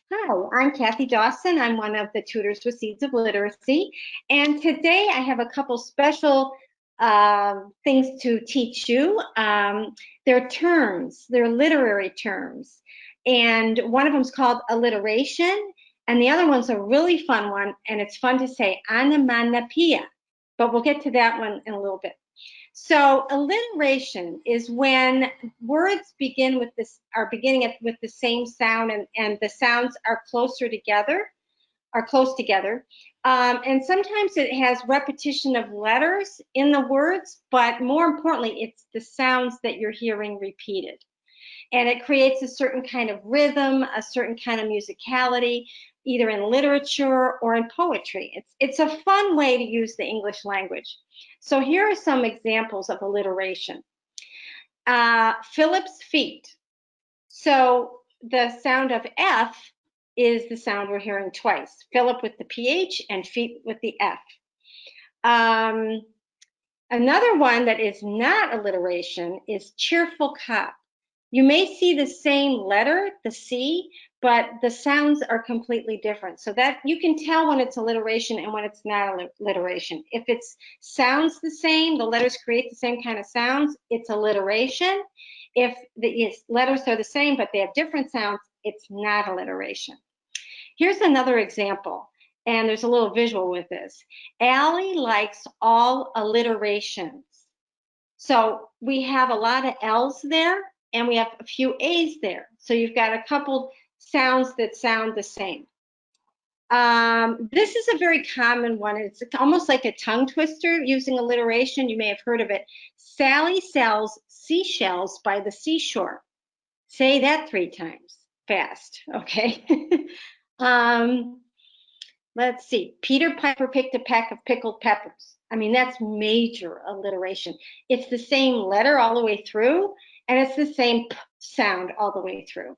Hi, I'm Kathy Dawson. I'm one of the tutors with Seeds of Literacy. And today I have a couple special things to teach you. They're terms, they're literary terms. And one of them is called alliteration. And the other one's a really fun one. And it's fun to say onomatopoeia. But we'll get to that one in a little bit. So alliteration is when words begin with this are beginning with the same sound and the sounds are closer together, are close together. And sometimes it has repetition of letters in the words, but more importantly, it's the sounds that you're hearing repeated. And it creates a certain kind of rhythm, a certain kind of musicality, either in literature or in poetry. It's a fun way to use the English language. So here are some examples of alliteration. Philip's feet. So the sound of F is the sound we're hearing twice. Philip with the PH and feet with the F. Another one that is not alliteration is cheerful cop. You may see the same letter, the C, but the sounds are completely different. So that you can tell when it's alliteration and when it's not alliteration. If it sounds the same, the letters create the same kind of sounds, it's alliteration. If the letters are the same, but they have different sounds, it's not alliteration. Here's another example, and there's a little visual with this. Allie likes all alliterations. So we have a lot of L's there, and we have a few A's there. So you've got a couple sounds that sound the same. This is a very common one. It's almost like a tongue twister using alliteration. You may have heard of it. Sally sells seashells by the seashore. Say that 3 times fast, okay? Let's see. Peter Piper picked a peck of pickled peppers. I mean, that's major alliteration. It's the same letter all the way through, and it's the same p sound all the way through.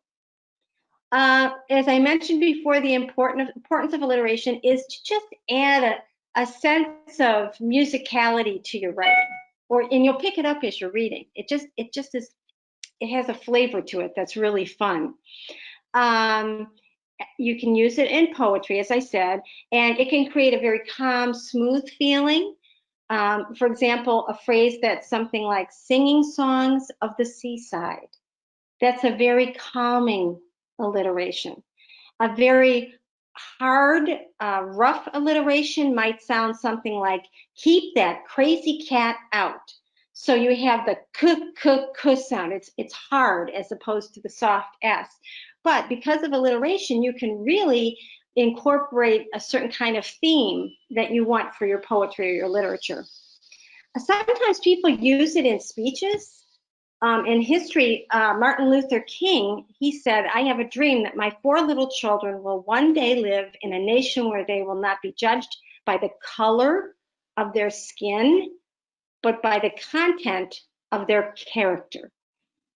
As I mentioned before, the importance of alliteration is to just add a sense of musicality to your writing, and you'll pick it up as you're reading. It just is. It has a flavor to it that's really fun. You can use it in poetry, as I said, and it can create a very calm, smooth feeling. For example, a phrase that's something like singing songs of the seaside. That's a very calming alliteration. A very hard, rough alliteration might sound something like, keep that crazy cat out. So you have the k sound. It's hard as opposed to the soft S. But because of alliteration, you can really incorporate a certain kind of theme that you want for your poetry or your literature. Sometimes people use it in speeches. In history, Martin Luther King, he said, I have a dream that my 4 little children will one day live in a nation where they will not be judged by the color of their skin, but by the content of their character.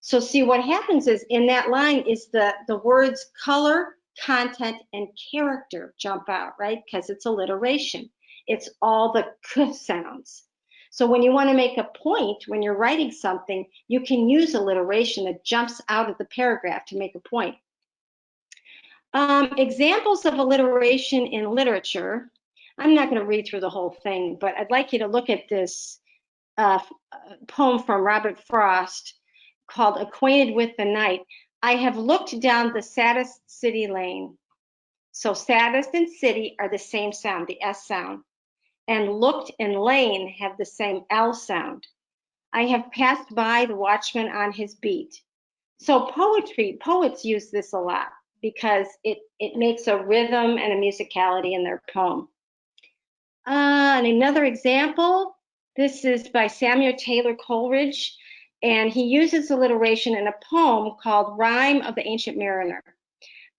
So see, what happens is in that line is the words color, content, and character jump out, right? Because it's alliteration. It's all the k sounds. So when you want to make a point, when you're writing something, you can use alliteration that jumps out of the paragraph to make a point. Examples of alliteration in literature. I'm not going to read through the whole thing, but I'd like you to look at this poem from Robert Frost called Acquainted with the Night. I have looked down the saddest city lane. So saddest and city are the same sound, the S sound. And looked and lane have the same L sound. I have passed by the watchman on his beat. So poets use this a lot because it makes a rhythm and a musicality in their poem. And another example, this is by Samuel Taylor Coleridge, and he uses alliteration in a poem called Rhyme of the Ancient Mariner.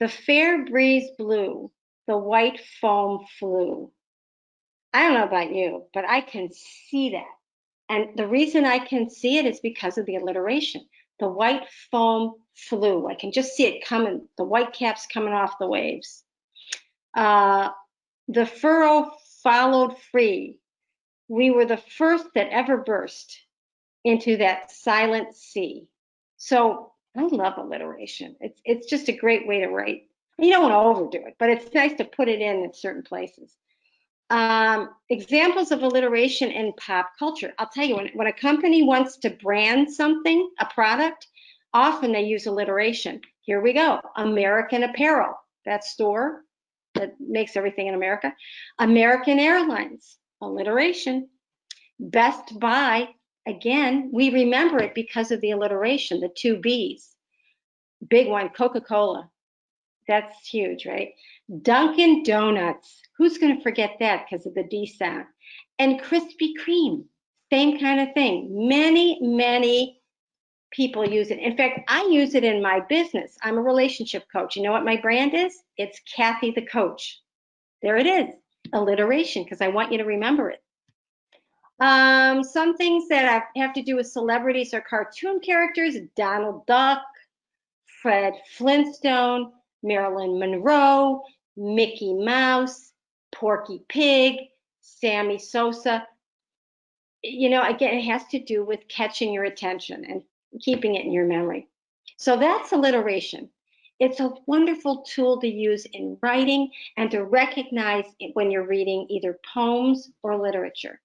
The fair breeze blew, the white foam flew. I don't know about you, but I can see that. And the reason I can see it is because of the alliteration. The white foam flew. I can just see it coming, the white caps coming off the waves. The furrow followed free. We were the first that ever burst into that silent sea. So I love alliteration. It's just a great way to write. You don't want to overdo it, but it's nice to put it in at certain places. Examples of alliteration in pop culture. I'll tell you, when a company wants to brand something, a product, often they use alliteration. Here we go. American Apparel, that store that makes everything in America. American Airlines, alliteration. Best Buy, again, we remember it because of the alliteration, the two B's. Big one, Coca-Cola. That's huge, right? Dunkin' Donuts. Who's going to forget that because of the D sound? And Krispy Kreme, same kind of thing. Many, many people use it. In fact, I use it in my business. I'm a relationship coach. You know what my brand is? It's Kathy the Coach. There it is, alliteration, because I want you to remember it. Some things that have to do with celebrities or cartoon characters: Donald Duck, Fred Flintstone, Marilyn Monroe, Mickey Mouse, Porky Pig, Sammy Sosa. You know, again, it has to do with catching your attention and keeping it in your memory. So that's alliteration. It's a wonderful tool to use in writing and to recognize when you're reading either poems or literature.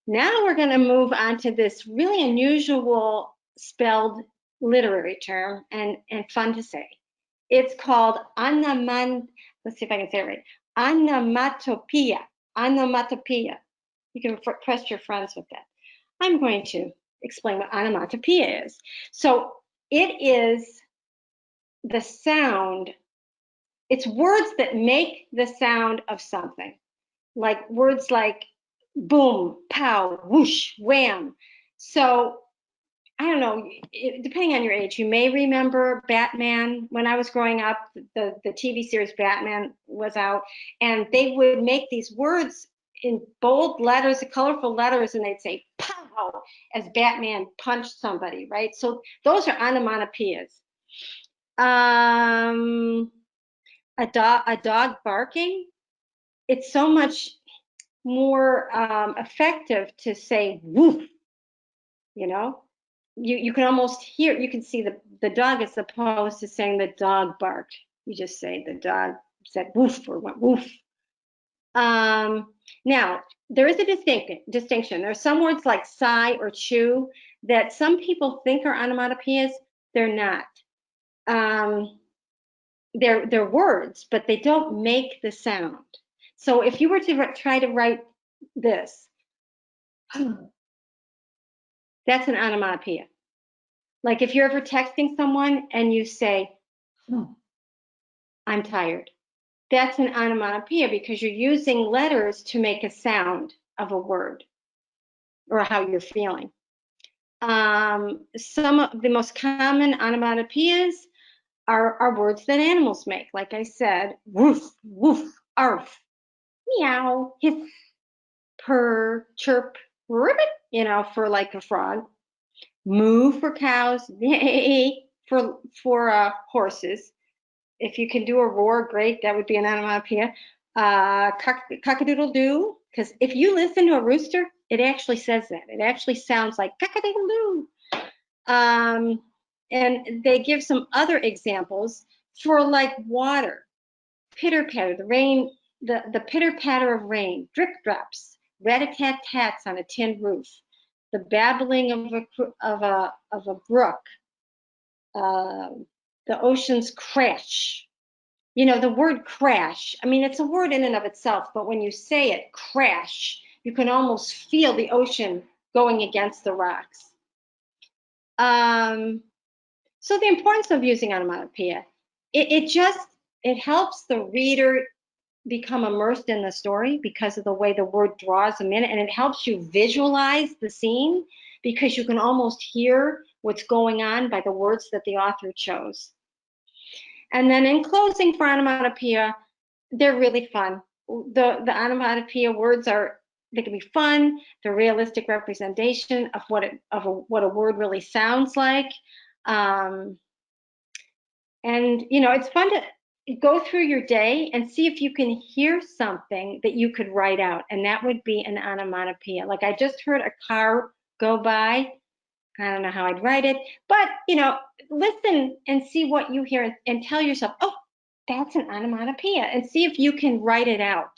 Now we're going to move on to this really unusual spelled literary term and fun to say. It's called let's see if I can say it right. Onomatopoeia. Onomatopoeia. You can press your friends with that. I'm going to explain what onomatopoeia is. So it is the sound, it's words that make the sound of something. Like words like boom, pow, whoosh, wham. So I don't know, depending on your age, you may remember Batman. When I was growing up, the TV series Batman was out, and they would make these words in bold letters, colorful letters, and they'd say pow as Batman punched somebody, right? So those are onomatopoeias. A dog barking, it's so much more effective to say woof, you know? You can almost hear, you can see the dog as opposed to saying the dog barked. You just say the dog said woof or went woof. Now, there is a distinction. There are some words like sigh or chew that some people think are onomatopoeias. They're not. They're words, but they don't make the sound. So if you were to try to write this, that's an onomatopoeia. Like if you're ever texting someone and you say, I'm tired. That's an onomatopoeia because you're using letters to make a sound of a word or how you're feeling. Some of the most common onomatopoeias are words that animals make. Like I said, woof, woof, arf, meow, hiss, purr, chirp, ribbit, you know, for like a frog. Moo for cows, neigh for horses. If you can do a roar, great. That would be an onomatopoeia. Cock-a-doodle-doo, because if you listen to a rooster, it actually says that. It actually sounds like cock-a-doodle-doo. And they give some other examples for like water, pitter-patter, the rain, the pitter-patter of rain, drip drops, rat-a-tat-tats on a tin roof, the babbling of a brook, the ocean's crash. You know, the word crash, I mean, it's a word in and of itself, but when you say it, crash, you can almost feel the ocean going against the rocks. So the importance of using onomatopoeia, it helps the reader become immersed in the story because of the way the word draws them in, and it helps you visualize the scene because you can almost hear what's going on by the words that the author chose. And then in closing for onomatopoeia, they're really fun. The onomatopoeia words they can be fun. They're realistic representation of what a word really sounds like. And you know, it's fun to go through your day and see if you can hear something that you could write out, and that would be an onomatopoeia. Like I just heard a car go by. I don't know how I'd write it, but you know, listen and see what you hear and tell yourself, oh, That's an onomatopoeia, and see if you can write it out.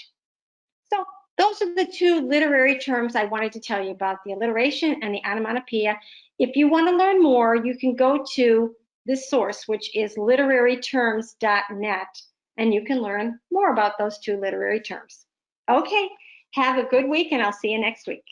So those are the two literary terms I wanted to tell you about, the alliteration and the onomatopoeia. If you want to learn more, you can go to this source, which is literaryterms.net, and you can learn more about those two literary terms. Okay, have a good week, and I'll see you next week.